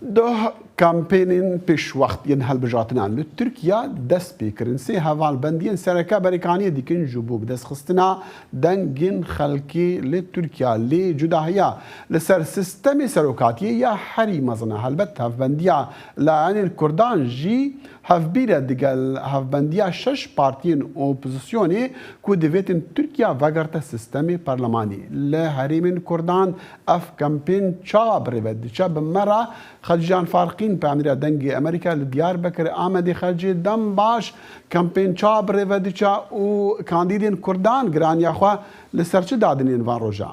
ده کامپینین پیش وقت ین هەڵبژاتنان لە تورکیا دەست پێکردن سێ هەواڵبەندیان سەرەکە بەریکانیە دیکن ژ بوو دەستخستنا دەنگین خەڵکی لێ تورکیا لێ جوداهەیە لەسەر سیستەمی سەرۆکاتیە یا هەری مەزنە هەلبەت هەفبەندیە لایەنین کوردان ژی هەفبیرە دیگەل هەفبەندیە شەش پارتیین ئۆپۆزیسیۆنێ کو دەوێتن تورکیا ڤەگەرتە سیستەمی پەرلەمانی لە هەرێمین کوردان ئەف کەمپین چا بڕێبەت دیچە بمەرە خەلجیان فارقین پامرە دەنگی ئەمریکا لە دیار بکر ئامەدی خەلجی دەم باش کەمپین چا بڕێبە دیچە و کاندیدین کوردان گرانیاخوا لەسەر چ دادنین وان ڕۆژە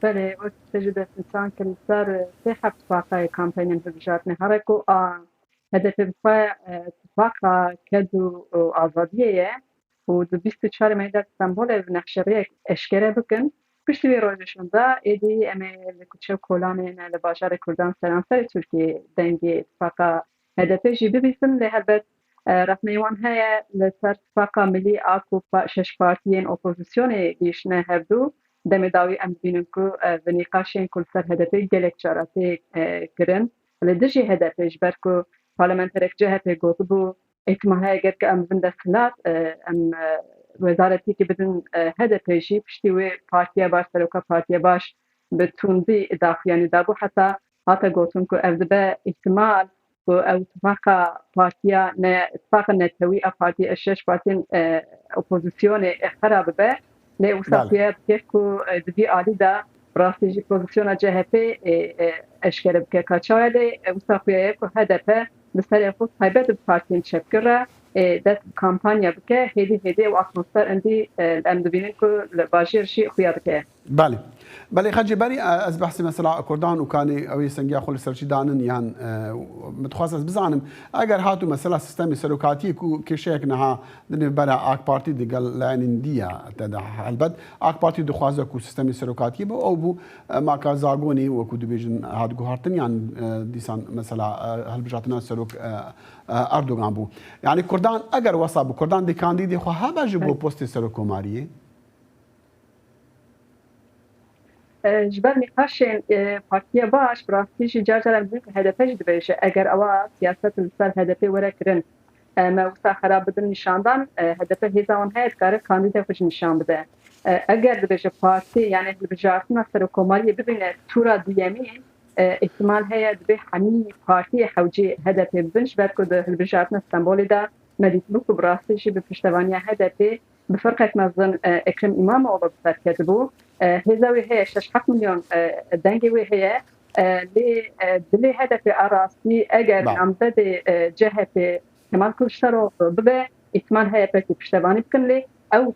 بله وقت تجد انسان که سر سه هفت واقع کامپین بجات نهارکو هدف بفای اتفاق کدو آزادیه و دو 24 مهدر استانبول نقشری اشکره بکن پشتی روزشون دا ایدی امی لکوچه کلانین لباشار کردان سرانسر ترکیه دنگی اتفاق هدف جیبی بیسن لحبت رفنیوان های لسر اتفاق ملی آکو شش پارتیین اپوزیسیون دیشنه هفدو دم داوی ام بینن کو و نقاشین کل سر هدفی گلک چاراتی کرن لدیجی هدفش برکو پارلمانترک جهت گوت بو احتمالاً اگر که ام بند خلاف ام وزارتی که بدن هدفشی پشتی و پارتیا باش سروکا پارتیا باش بتوندی داخلیانی دابو حتی گوتون کو افدبه احتمال و اتفاق پارتیا نه اتفاق نتوی پارتی شش پارتین اپوزیسیون خراب به نه وسافیت که دبی عالی دا راستیجی پوزیسیون جهت اشکال بکه کچایله وسافیت که هدفه مثلا خود تایبت پارتین چپکره دست کامپانیا بکه هدی و اتمسفر اندی ام دبینن که باجرشی خویا بکه بله خجی بری از بحث مثلا کردان و کانی اوی سنگیا خل سرچی دانن یان متخصص بزنم اگر هاتو مثلا سیستم سروکاتی کو کشیک نه دنی برا اک پارتی دیگل لعنین دیا تدا البته اک پارتی دخوازه کو سیستم سروکاتی بو او بو ما کا زاگونی و کو دیویژن هاد گوهرتن یان دیسان مثلا هل بجاتنا سروک اردوغان بو يعني كردان اگر وصل كردان دي كانديدي خو ها باجبو بوست سروكوماريه جبر نقاشين بارتيا باش براستيجي جاجر بزنك هدفش دبيش اگر اوا سياسة السال هدفي وركرن ما وسا خراب بدن نشاندان هدفه هزاون هيد كار كانديدا خوش نشان بده اگر دبيش بارتي يعني بجاتنا سروكوماريه ببينه تورا ديامين احتمال هي دبي حمي بارتي حوجي هدف بنش بعد كده البجاتنا اسطنبول دا مديت بوك براستيجي بپشتوانيا هدفي بفرقة مزن اكرم امام او بسركتبو هزاوي هي 6 مليون دنگوي هي لي هدف اراسي اگر عمدد جهه كمان كلشترو ببه احتمال هي بپشتواني بكن لي او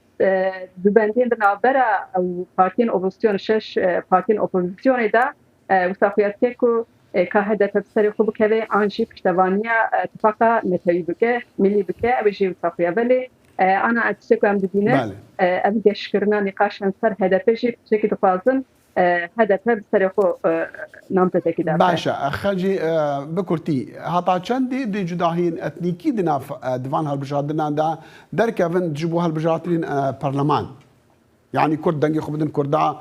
دبندين بنابرا او بارتين اوبوزيسيون 6 بارتين اوبوزيسيون دا وسافيات كو كهدف بسري خوب كذا انشي پشتوانيا اتفاق نتوي بك ملي بك ابجي وسافيا بلي انا اتشكو ام دبينه ابي شكرنا نقاش سر هدفش بشكل تفاصيل هدف بسري خو نمطه كده باشا خجي بكرتي هطا چندي دي جداهين اتنيكي دنا ديوان هالبجادنا دا دركفن تجيبوا هالبجاتين برلمان يعني كرد دنگي خو بدن كردا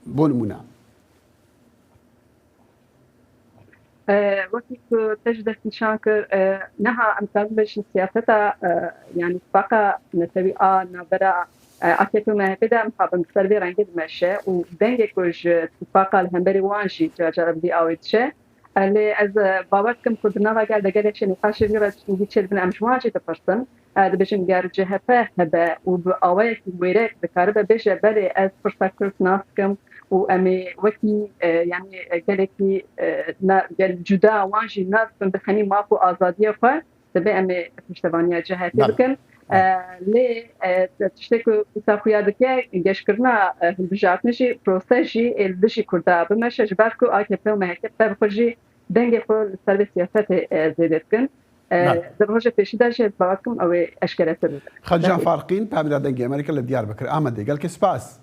بونمونا وقتی که تجدید نشان کرد نه امکان بهش سیاست يعني فقط نتوی نبرا اکتو مهبدا محبم سربی رنگید مشه و دنگ کج فقط الهمبری وانشی جرب دی آویدشه اللي از باور کم خودنا و قاعد قالش نقاش غير نجي تشلبنا مجموعه تفرسن هذا باش نقار جهه هبه وباويك ويرك بكاربه باش بالي از فرصه ناسكم وامي وكي يعني قالكي قال جدا وانجي ناس بخني ماكو ازاديه ف تبي امي مشتبانيه جهه بكن لي تشتكو تساقيا دكي يشكرنا البجات نشي بروسيجي البشي كردا بمشي جباركو اكيبو ما هيك بخجي دنگ خو سرویس سیاست زیدتکن دروجه پیشیده شد باکم او اشکالات خجان فارقین پاملا دنگ امریکا لدیار بکر آمده قال که سپاس